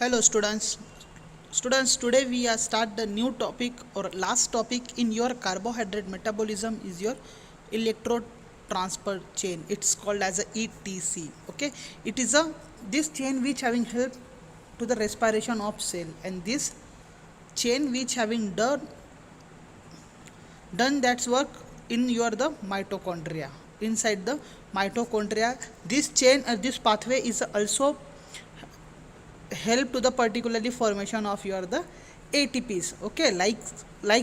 Hello students. Students, today we are start the new topic or last topic in your carbohydrate metabolism is your electron transfer chain. It's called as a ETC. Okay, it is a this chain which having help to the respiration of cell, and this chain which having done that's work in your the mitochondria. Inside the mitochondria, this chain or this pathway is also help to the particularly formation of your the ATPs. Okay, like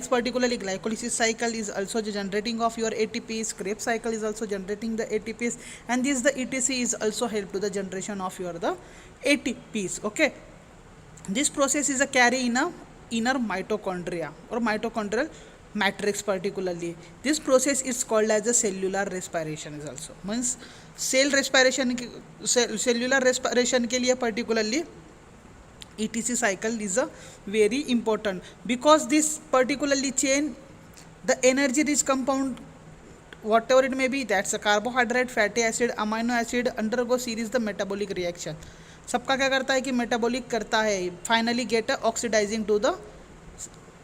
particularly glycolysis cycle is also the generating of your ATPs, Krebs cycle is also generating the ATPs, and this the ETC is also help to the generation of your the ATPs. Okay, this process is a carry in a inner mitochondria or mitochondrial matrix. Particularly this process is called as a cellular respiration is also means cellular respiration के लिए particularly ETC cycle is a very important, because this particularly chain the energy rich compound whatever it may be, that's a carbohydrate, fatty acid, amino acid undergo series the metabolic reaction. सबका क्या करता है कि metabolic करता है, finally get oxidizing to the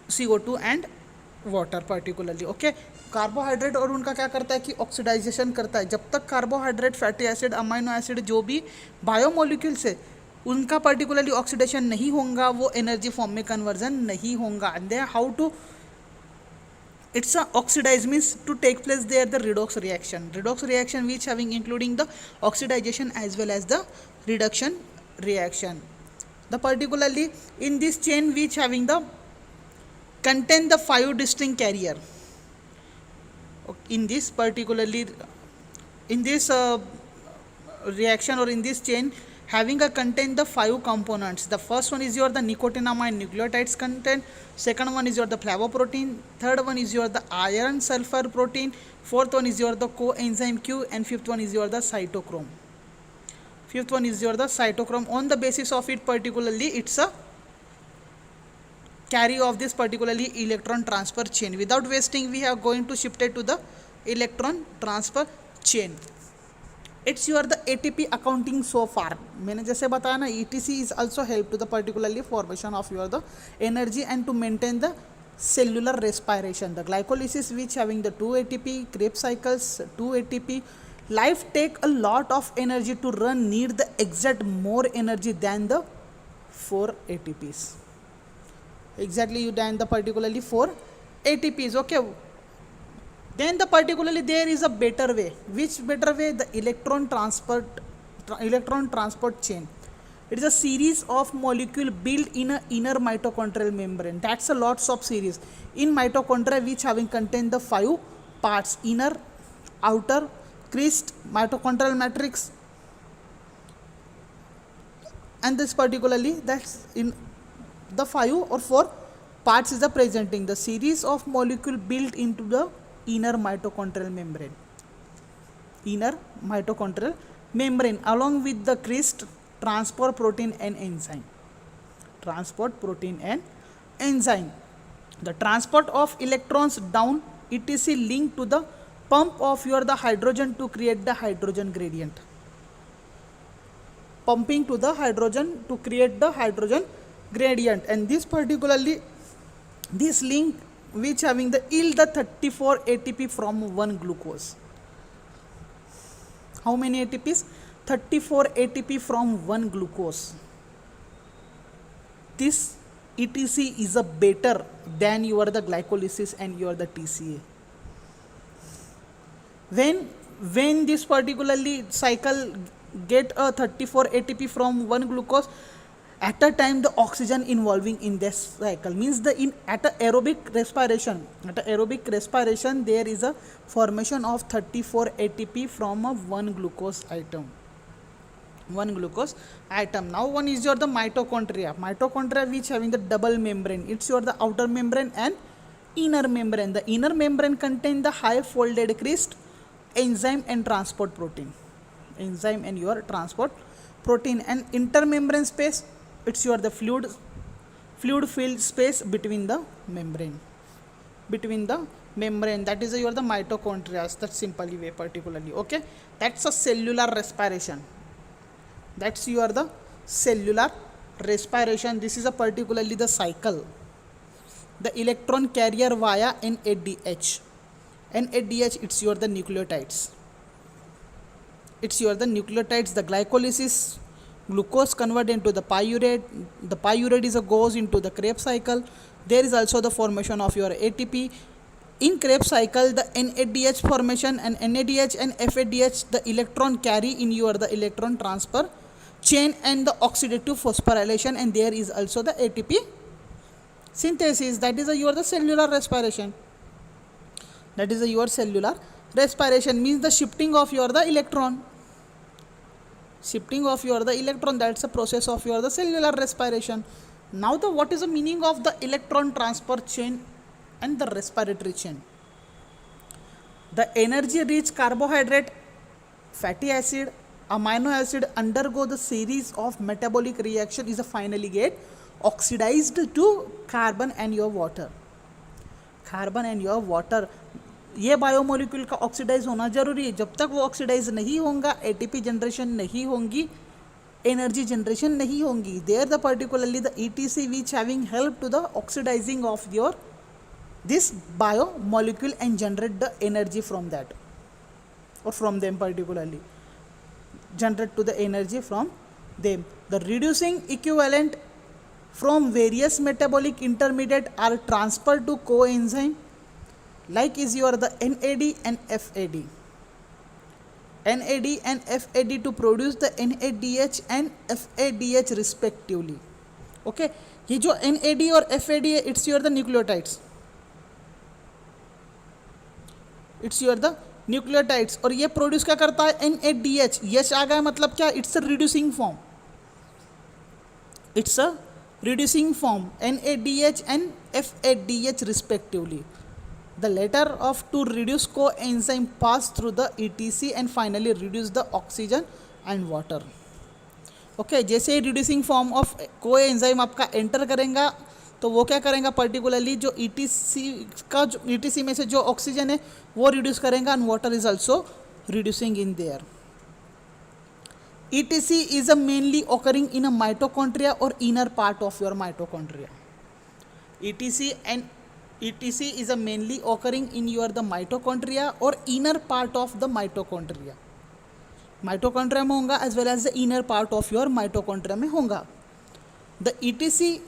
CO2 and water particularly. Okay, carbohydrate और उनका क्या करता है कि ऑक्सीडाइजेशन करता है. जब तक carbohydrate, fatty acid, amino acid जो भी बायोमोलिक्यूल्स है उनका पर्टिकुलरली ऑक्सीडेशन नहीं होगा, वो एनर्जी फॉर्म में कन्वर्जन नहीं होगा. And how to it's a oxidize means to take place there the redox reaction which having including the oxidization as well as the reduction reaction. The particularly in this chain which having the contain the 5 distinct carrier. In this particularly in this reaction or in this chain having a contain the 5 components. The first one is your the nicotinamide nucleotides content, second one is your the flavoprotein, third one is your the iron sulfur protein, fourth one is your the coenzyme Q, and fifth one is your the cytochrome. On the basis of it particularly it's a carry of this particularly electron transfer chain. Without wasting we are going to shift it to the electron transfer chain. It's your the ATP accounting so far. मैंने जैसे बताया ना, ETC is also help to the particularly formation of your the energy and to maintain the cellular respiration. The glycolysis which having the 2 ATP, Krebs cycles 2 ATP, life take a lot of energy to run, need the exact more energy than the 4 ATPs. Exactly you than the particularly 4 ATPs. Okay, then the particularly there is a better way. Which better way? The electron transport chain. It is a series of molecule built in a inner mitochondrial membrane. That's a lots of series in mitochondria which having contain the 5 parts: inner, outer, crest, mitochondrial matrix, and this particularly that's in the 5 or 4 parts is the presenting the series of molecule built into the inner mitochondrial membrane along with the crest, transport protein and enzyme. The transport of electrons down ETC linked to the pump of your the hydrogen to create the hydrogen gradient. Pumping to the hydrogen to create the hydrogen gradient, and this particularly this link which having the yield the 34 ATP from 1 glucose. How many ATPs? 34 ATP from 1 glucose. This ETC is a better than your the glycolysis and your the TCA. When this particularly cycle get a 34 ATP from 1 glucose, at a time the oxygen involving in this cycle means at aerobic respiration there is a formation of 34 ATP from a 1 glucose atom. Now one is your the mitochondria which having the double membrane. It's your the outer membrane and inner membrane. The inner membrane contain the high folded crest, enzyme and transport protein, and intermembrane space, it's your the fluid filled space between the membrane, that is your the mitochondria. That's simply way particularly. Okay, that's a cellular respiration. That's your the cellular respiration, this is a particularly the cycle, the electron carrier via NADH. NADH, it's your the nucleotides. It's your the nucleotides, the glycolysis, glucose convert into the pyruvate. The pyruvate is a goes into the Krebs cycle. There is also the formation of your ATP. In Krebs cycle, the NADH formation and NADH and FADH, the electron carry in your the electron transfer chain and the oxidative phosphorylation, and there is also the ATP synthesis. That is your the cellular respiration. That is your cellular respiration, means the shifting of your the electron. Shifting of your the electron, that's a process of your the cellular respiration. Now the what is the meaning of the electron transfer chain and the respiratory chain? The energy rich carbohydrate, fatty acid, amino acid undergo the series of metabolic reaction is a finally get oxidized to carbon and your water. Carbon and your water, ये biomolecule का oxidise होना जरूरी है. जब तक वो oxidise नहीं होगा, एटीपी जनरेशन नहीं होगी, एनर्जी जनरेशन नहीं होगी. There the particularly the ETC which having help to the oxidizing of your this biomolecule and generate the energy from that, or from them particularly generate to the energy from them. The reducing equivalent from various metabolic intermediate are transferred to coenzyme like is your the NAD and FAD. NAD and FAD to produce the NADH and FADH respectively. Okay, ये जो NAD और FAD है, it's your the nucleotides. It's your the nucleotides. और ये produce क्या करता है? NADH. यश आ गया मतलब क्या? It's a reducing form. It's a reducing form, NADH and FADH respectively. The latter of to reduce coenzyme pass through the ETC and finally reduce the oxygen and water. Okay, जैसे ही reducing form of coenzyme आपका enter करेगा तो वो क्या करेगा? Particularly जो ETC का जो ETC में से जो ऑक्सीजन है वो रिड्यूस करेगा and water is also reducing in their. ETC is a mainly occurring in a mitochondria or inner part of your mitochondria. ETC is a mainly occurring in your the mitochondria or inner part of the mitochondria. Mitochondria में होगा as well as the inner part of your mitochondria में होगा. The ETC,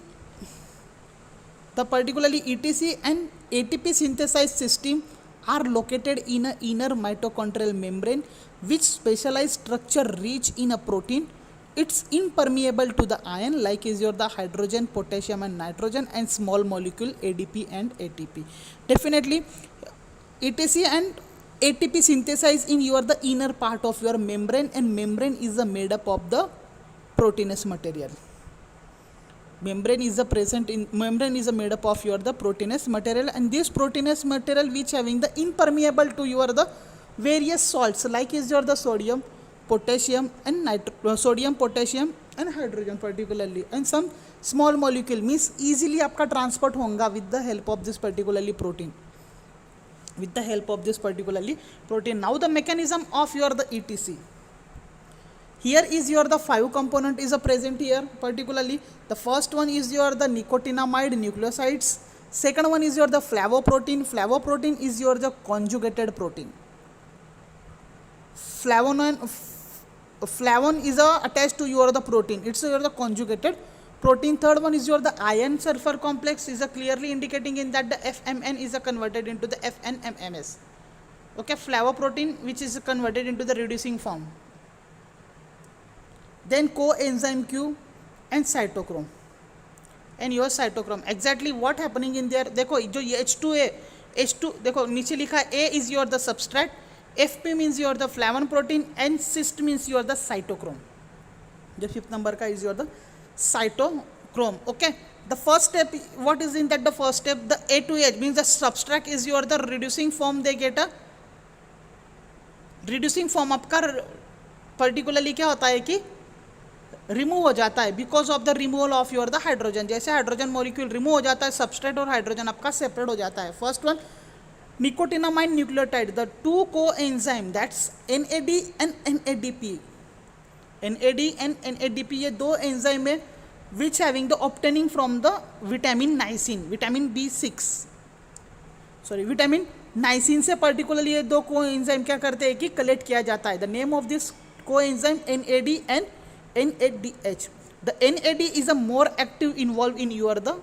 the particularly ETC and ATP synthesized system are located in a inner mitochondrial membrane which specialized structure rich in a protein. It's impermeable to the ion like is your the hydrogen, potassium and nitrogen and small molecule ADP and ATP. Definitely ETC and ATP synthesized in your the inner part of your membrane, and membrane is a made up of the proteinous material. Membrane is a made up of your the proteinous material, and this proteinous material which having the impermeable to your the various salts like is your the sodium, potassium and sodium, potassium and hydrogen particularly, and some small molecule means easily आपका transport होगा with the help of this particularly protein. With the help of this particularly protein. Now the mechanism of your the ETC. Here is your the 5 component is a present here particularly. The first one is your the nicotinamide nucleosides. Second one is your the flavoprotein. Flavoprotein is your the conjugated protein. Flavon is attached to your the protein. It's your the conjugated protein. Third one is your the iron sulfur complex is a clearly indicating in that the FMN is a converted into the FNMMS. Okay, flavoprotein which is converted into the reducing form. Then coenzyme Q and cytochrome and your cytochrome. Exactly what happening in there? देखो जो ये H2 है, H2 देखो नीचे लिखा है A is your the substrate, FP means your the flavon protein and cyst means your the cytochrome. The 5th number का is your the cytochrome. Okay, the first step, what is in that? The first step, the A to H means the substrate is your the reducing form. They get a reducing form. आपका particularly क्या होता है कि remove हो जाता है because of the removal of your the hydrogen. जैसे hydrogen molecule remove हो जाता है, सबस्ट्रेट और हाइड्रोजन आपका सेपरेट हो जाता है. First one nicotinamide nucleotide, the two coenzyme that's NAD and NADP. NAD and NADP ये दो एंजाइम है which having the obtaining from the vitamin niacin, vitamin B6, sorry vitamin niacin से particularly ये दो को एंजाइम क्या करते हैं कि कलेक्ट किया जाता है. The name of this coenzyme NAD and NADH. The NAD is a more active involve in your the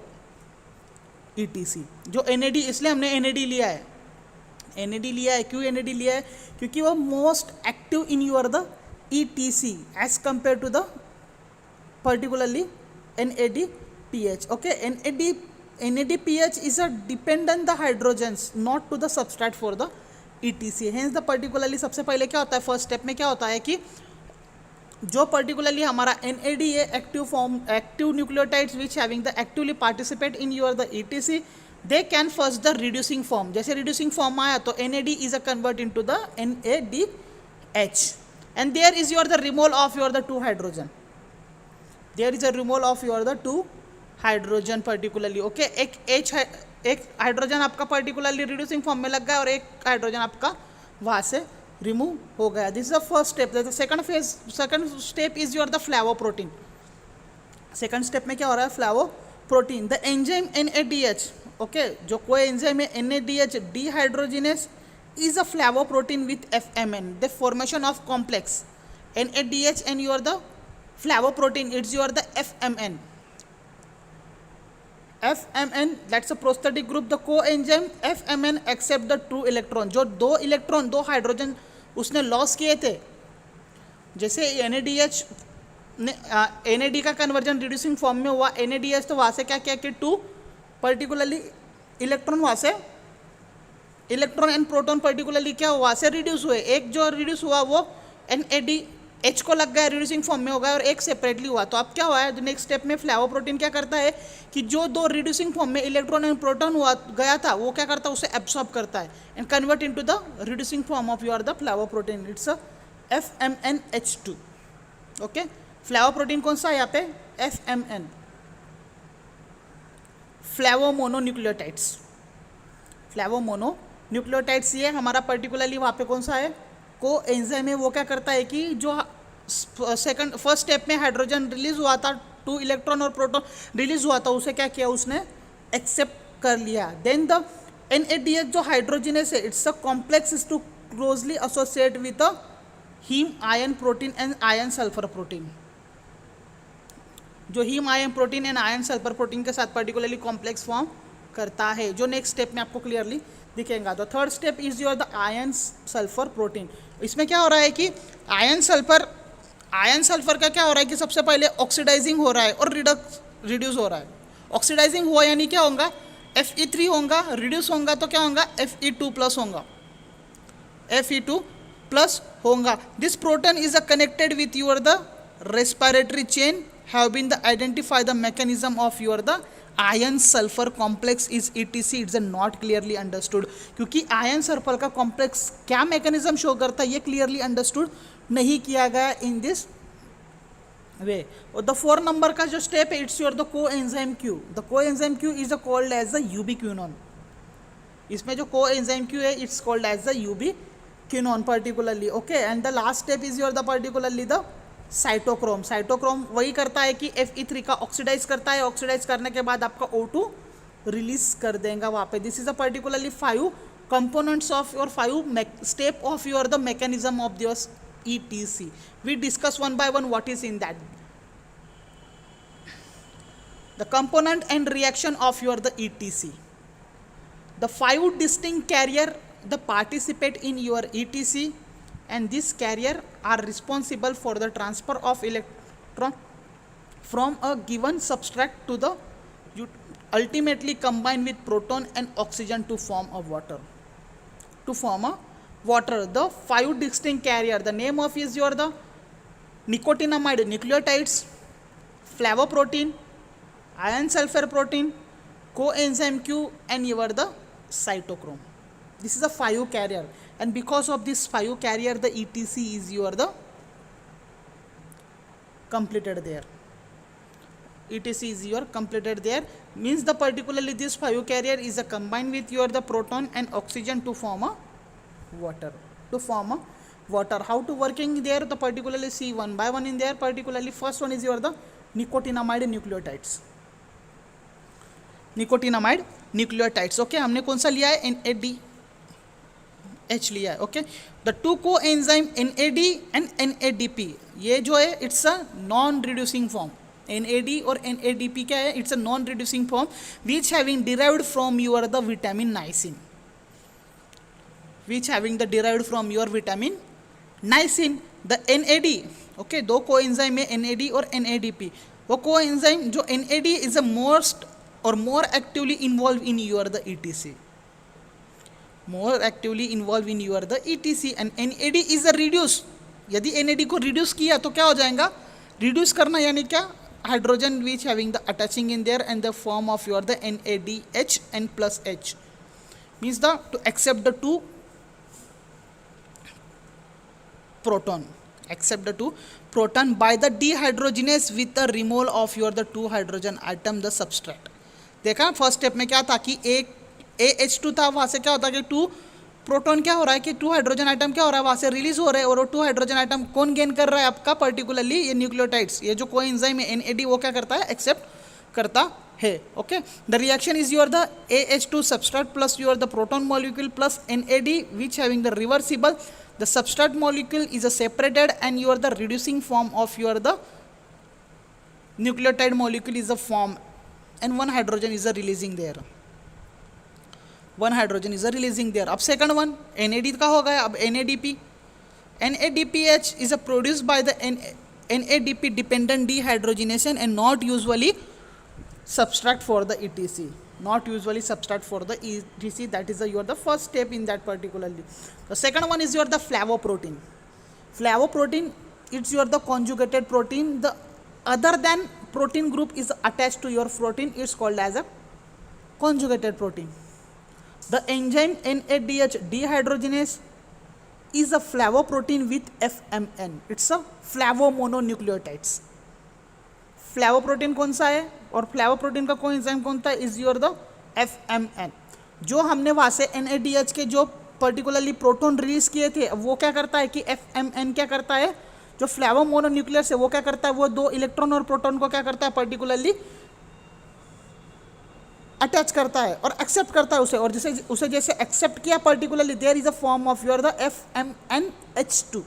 ETC. जो NAD, इसलिए हमने NAD लिया है. NAD लिया है, क्यों NAD लिया है? क्योंकि वो most active in your the ETC as compare to the particularly NADPH. Okay, NADPH is a dependent the hydrogens not to the substrate for the ETC. Hence the particularly सबसे पहले क्या होता है, फर्स्ट स्टेप में क्या होता है कि जो पर्टिकुलरली हमारा NAD है active form, active nucleotides which having the actively participate in your the ETC, they can first the reducing form. जैसे रिड्यूसिंग फॉर्म आया तो NAD is a convert in to the NADH and there is your the removal of your the 2 hydrogen. There is a removal of your the 2 hydrogen particularly. Okay, एक hydrogen आपका particularly reducing form में लग गया और एक hydrogen आपका वहाँ से रिमूव हो गया. This is the first step. The second step is your the flavoprotein. Second step में क्या हो रहा है, flavoprotein. The enzyme NADH, okay, जो कोई एंजाइम है NADH dehydrogenase is a flavoprotein with FMN. The formation of complex NADH and your the flavoprotein, it's your the FMN. FMN, that's a prosthetic group. The coenzyme FMN accept the 2 electron. जो 2 electron 2 hydrogen उसने loss किए थे, जैसे NADH ने NAD का conversion reducing form में हुआ NADH, तो वहाँ से क्या किया कि 2 पर्टिकुलरली इलेक्ट्रॉन वहाँ से इलेक्ट्रॉन एंड प्रोटॉन पर्टिकुलरली क्या हुआ से रिड्यूस हुए. एक जो रिड्यूस हुआ वो NADH को लग गया, रिड्यूसिंग फॉर्म में हो गया, और एक सेपरेटली हुआ. तो अब क्या हुआ है, नेक्स्ट स्टेप में फ्लैवोप्रोटीन क्या करता है कि जो 2 रिड्यूसिंग फॉर्म में इलेक्ट्रॉन एंड प्रोटॉन हुआ गया था वो क्या करता है, उसे एब्सॉर्ब करता है and convert into the reducing form of your the flavoprotein. It's a FMNH2. Okay, flavoprotein कौन सा है यहाँ पे, FMN, फ्लैवोमोनोन्यूक्लियोटाइड्स. फ्लैवोमोनोन्यूक्लियोटाइड्स ये हमारा पर्टिकुलरली वहाँ पे कौन सा है, को एंजाइम है. वो क्या करता है कि जो फर्स्ट स्टेप में हाइड्रोजन रिलीज हुआ था, 2 इलेक्ट्रॉन और प्रोटॉन रिलीज हुआ था, उसे क्या किया, उसने एक्सेप्ट कर लिया. देन द NADH जो हाइड्रोजिनेस है, it's a complex is to closely associate with the heme iron protein and iron sulphur protein. जो heme iron protein and iron sulphur protein के साथ पर्टिकुलरली कॉम्प्लेक्स फॉर्म करता है, जो नेक्स्ट स्टेप में आपको क्लियरली दिखेगा. The third step is your the iron sulphur protein. इसमें क्या हो रहा है कि आयन सल्फर का क्या हो रहा है कि सबसे पहले ऑक्सीडाइजिंग हो रहा है और रिड्यूस हो रहा है. ऑक्सीडाइजिंग हुआ यानी क्या होगा, Fe3 होगा, रिड्यूस होगा तो क्या होगा, Fe2 प्लस होगा, Fe2 प्लस होगा. This proton is a connected with your the respiratory chain, have been the identify the mechanism of your the iron sulphur complex is ETC. It's not clearly understood, क्योंकि iron sulphur का complex क्या mechanism show करता है ये clearly understood नहीं किया गया in this way. और द 4 नंबर का जो स्टेप है, it's your the coenzyme Q. The coenzyme Q is called as the ubiquinone. इसमें जो कोएंजाइम Q है, it's called as the ubiquinone particularly. Okay, and the last step is your the particularly the cytochrome. Cytochrome वही करता है कि Fe3 का oxidise करता है, ऑक्सीडाइज करने के बाद आपका O2 रिलीज कर देगा वहाँ पे. This is a particularly 5 components of your 5 step of your the mechanism of your ETC. We discuss one by one what is in that. The component and reaction of your the ETC. The 5 distinct carrier the participate in your ETC, and this carrier are responsible for the transfer of electron from a given substrate to the ultimately combine with proton and oxygen to form a water. The 5 distinct carrier, the name of is your the nicotinamide nucleotides, flavoprotein, iron sulfur protein, coenzyme Q, and your the cytochrome. This is a 5 carrier, and because of this 5 carrier the ETC is your the completed there. ETC is your completed there, means the particularly this 5 carrier is a combined with your the proton and oxygen to form a water. How to working there, the particularly see one by one in there. Particularly first one is your the nicotinamide nucleotides, nicotinamide nucleotides. Okay, हमने कौन सा लिया है, NADH लिया है। Okay, the two coenzyme NAD and NADP, ये जो है it's a non reducing form. NAD और NADP क्या है, it's a non reducing form which having derived from your the vitamin niacin, which having the derived from your vitamin niacin. The NAD, okay, दो को enzyme है NAD और NADP। वो को enzyme जो NAD is a most or more actively involved in your the ETC, more actively involved in your the ETC, and NAD is a reduce। यदि NAD को reduce किया तो क्या हो जाएगा, reduce करना यानी क्या, hydrogen which having the attaching in there and the form of your the NADH and plus H means the to accept the two proton, accept the two proton by the dehydrogenase with the removal of your the two hydrogen atom the substrate। देखा first step में क्या था कि एक AH2 था, वहाँ से क्या होता है कि टू प्रोटॉन क्या हो रहा है कि टू हाइड्रोजन आइटम क्या हो रहा है वहाँ से रिलीज हो रहे हैं, और वो टू हाइड्रोजन आइटम कौन गेन कर रहा है आपका, पर्टिकुलरली ये न्यूक्लियोटाइड्स, ये जो कोएंजाइम है NAD वो क्या करता है, एक्सेप्ट करता है। Okay, the reaction is your the AH2 substrate plus your the proton molecule plus NAD which having the reversible, the substrate molecule is a separated and your the reducing form of your the nucleotide molecule is a form and one hydrogen is a releasing there, one hydrogen is a releasing there। अब second one NAD का हो गया। अब NADP, NADPH is a produced by the NADP dependent dehydrogenation and not usually substrate for the ETC, not usually substrate for the ETC, that is the your the first step in that particularly। The second one is your the flavoprotein, flavoprotein it's your the conjugated protein, the other than protein group is attached to your protein, it's called as a conjugated protein। The enzyme NADH dehydrogenase is a flavoprotein with FMN, it's a flavomononucleotides। फ्लैवोप्रोटीन कौन सा है और फ्लैवोप्रोटीन का coenzyme कौन था, is your the FMN। जो हमने वहाँ से NADH के जो पर्टिकुलरली प्रोटॉन रिलीज किए थे, वो क्या करता है कि FMN क्या करता है, जो फ्लैवोमोनोन्यूक्लियस है वो क्या करता है, वो दो इलेक्ट्रॉन और प्रोटॉन को क्या करता है, पर्टिकुलरली अटैच करता है और एक्सेप्ट करता है उसे, और जैसे उसे जैसे एक्सेप्ट किया particularly there is a form of your the FMNH2,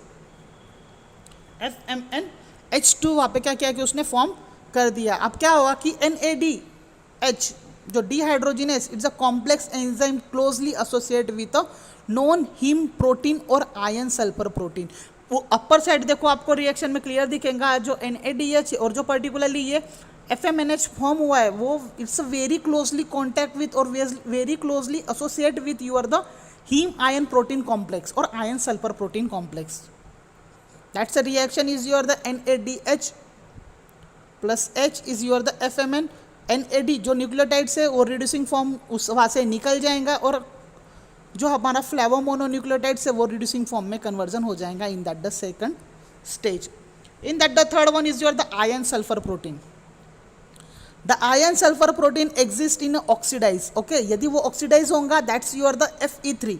FMNH2 वहाँ पे क्या किया कि उसने फॉर्म कर दिया। अब क्या होगा कि NADH जो dehydrogenase it's a complex enzyme closely associate with a non heme protein और आयन सल्फर प्रोटीन। वो अपर साइड देखो आपको रिएक्शन में क्लियर दिखेगा, जो NADH और जो पर्टिकुलरली ये FMNH फॉर्म हुआ है वो it's very closely contact with और very closely associate with your the heme iron protein complex और iron sulphur protein complex. That's a reaction is your the NADH plus H is your the FMN। NAD जो nucleotides है वो reducing form उस वहाँ से निकल जाएगा और जो हमारा फ्लैवोमोनोन्यूक्लियोटाइड्स है वो रिड्यूसिंग फॉर्म में कन्वर्जन हो जाएगा in that the second stage. In that the third one is your the iron sulphur protein. The iron sulphur protein exist in oxidise. Okay, यदि वो ऑक्सीडाइज होगा that's your the Fe3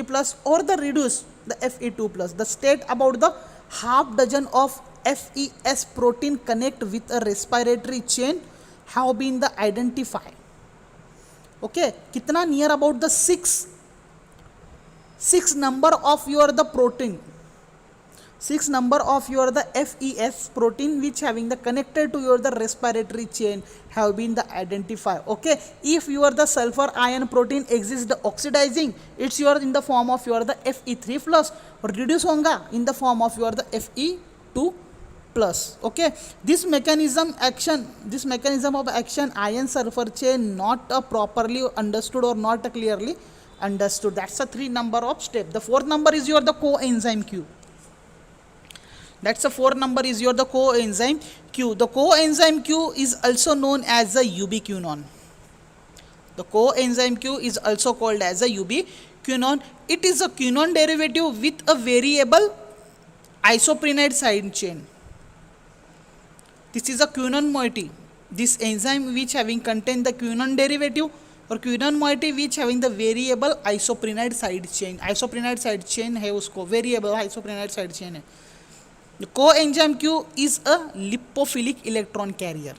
plus और the reduce the Fe2 plus. The state about the half dozen of FES protein connect with a respiratory chain have been the identified। okay, कितना near about the six number of your the protein, 6 number of your the FES protein which having the connected to your the respiratory chain have been the identified। okay, if your the sulfur ion protein exists the oxidizing it's your in the form of your the Fe3 plus और reduce होगा in the form of your the Fe2 plus। okay, this mechanism of action ion sulfur chain not properly understood or not clearly understood। that's a 3 number of step। the fourth number is your the coenzyme Q। that's the fourth number is your the coenzyme Q। the coenzyme Q is also known as the ubiquinone। the coenzyme Q is also called as a ubiquinone। it is a quinone derivative with a variable isoprenate side chain। this is a quinone moiety, this enzyme which having contain the quinone derivative और quinone moiety which having the variable isoprenoid side chain. Isoprenoid side chain है उसको, variable isoprenoid side chain है। The coenzyme Q is a lipophilic electron carrier.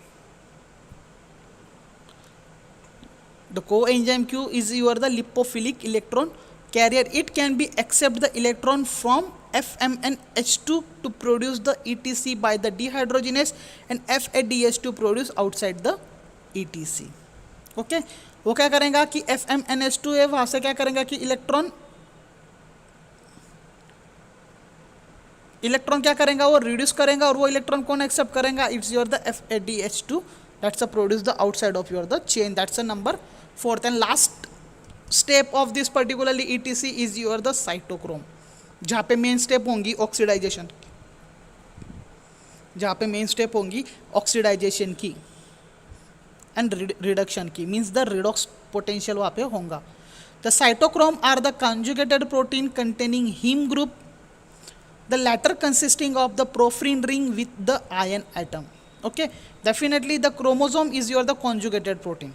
The coenzyme Q is the lipophilic electron carrier. It can be accept the electron from FMNH2 to produce the ETC by the dehydrogenase and FADH2 produce outside the ETC. Okay वो क्या करेगा कि FMNH2 है, वहां से क्या करेगा कि इलेक्ट्रॉन क्या करेगा, वो रिड्यूस करेगा, और वो इलेक्ट्रॉन कौन एक्सेप्ट करेगा, it's your the FADH2 that's a produce the outside of your the chain. That's a number 4th and last step of this particularly ETC is your the cytochrome, जहाँ पे main step होंगी oxidization, जहाँ पे main step होंगी oxidization की and reduction की, means the redox potential वहाँ पे होगा. The cytochrome are the conjugated protein containing heme group, the latter consisting of the porphyrin ring with the iron atom. Okay, definitely the chromosome is your the conjugated protein.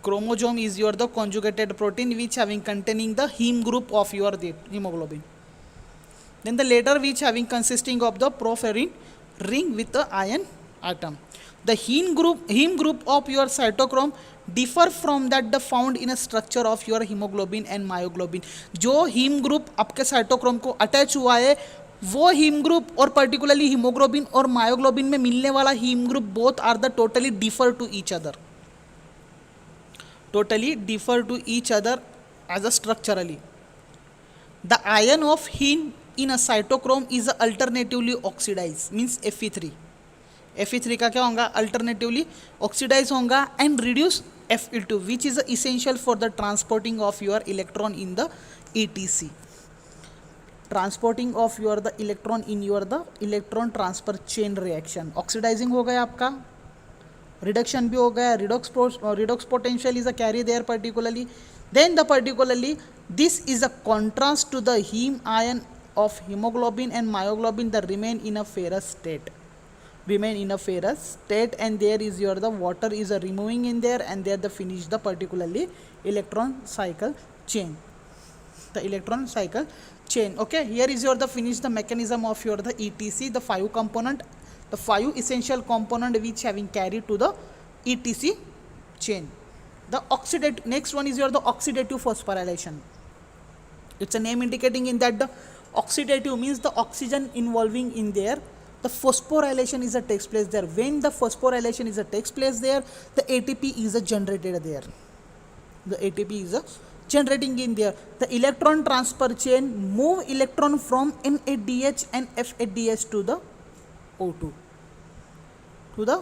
Chromosome is your the conjugated protein which having containing the heme group of your the hemoglobin. Then the later which having consisting of the porphyrin ring with the iron atom. The heme group of your cytochrome differ from that the found in a structure of your hemoglobin and myoglobin. जो heme group आपके cytochrome को attach हुआ है, वो heme group और particularly hemoglobin और myoglobin में मिलने वाला heme group both are the totally differ to each other, totally differ to each other as a structurally. The ion of heme in a cytochrome is alternatively oxidized, means Fe3. Fe3 का क्या होगा, alternatively oxidize होगा and reduce Fe2 which is essential for the transporting of your electron in the ETC. Transporting of your the electron in your the electron transfer chain reaction. Oxidizing हो गया आपका, reduction भी हो गया, redox potential is a carry there particularly. Then the particularly this is a contrast to the heme iron of hemoglobin and myoglobin that remain in a ferrous state, and there is your the water is a removing in there, and there the finish the particularly electron cycle chain, the electron cycle chain. Okay, here is your the finish the mechanism of your the ETC, the 5 component, the 5 essential component which having carried to the ETC chain. The oxidative, next one is your the oxidative phosphorylation. It's a name indicating in that the oxidative means the oxygen involving in there, the phosphorylation is a takes place there. When the phosphorylation is a takes place there, the ATP is a generated there. The ATP is a generating in there. The electron transfer chain move electron from NADH and FADH to the O2. To the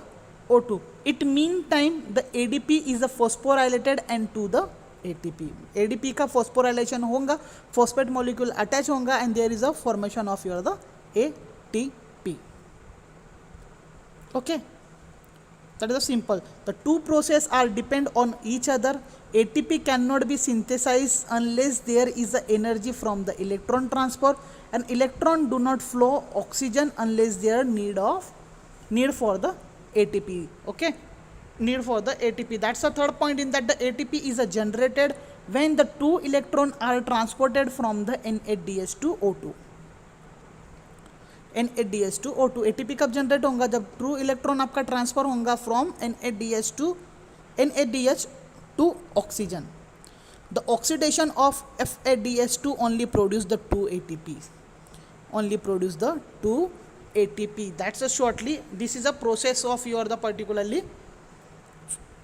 O2. It meantime the ADP is a phosphorylated and to the ATP. ADP का phosphorylation होगा, phosphate molecule attach होगा, and there is a formation of your the ATP. Okay, that is a simple. The two processes are depend on each other. ATP cannot be synthesized unless there is a energy from the electron transfer, and electron do not flow oxygen unless there need for the ATP. Okay, need for the ATP. That's the third point in that the ATP is generated when the two electrons are transported from the NADH to O2. NADH to O2. ATP कब generate होगा, जब true electron आपका transfer होगा from NADH to oxygen. The oxidation of FADH2 only produce the 2 ATPs. Only produce the 2 ATP. That's a shortly. This is a process of your the particularly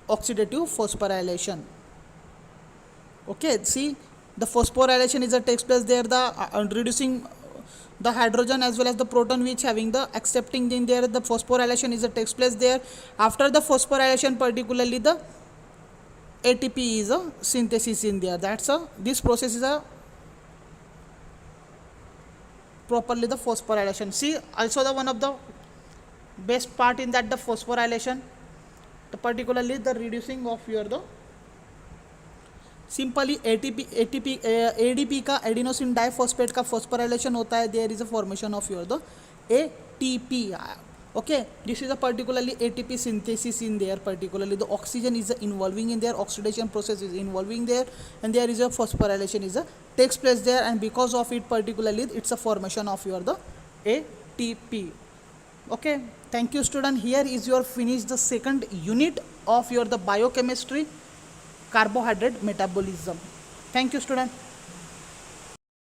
oxidative phosphorylation. Okay, see the phosphorylation is a takes place there, the reducing the hydrogen as well as the proton which having the accepting in there, the phosphorylation is a takes place there. After the phosphorylation particularly the ATP is a synthesis in there. That's a this process is a properly the phosphorylation. See also the one of the best part in that the phosphorylation, the particularly the reducing of your the simply ADP का adenosine diphosphate का phosphorylation होता है. There is a formation of your the ATP. Okay, this is a particularly ATP synthesis in there. Particularly the oxygen is involving in there, oxidation process is involving there, and there is a phosphorylation is a takes place there, and because of it particularly it's a formation of your the ATP. Okay, thank you student. Here is your finish the second unit of your the biochemistry carbohydrate metabolism. Thank you student.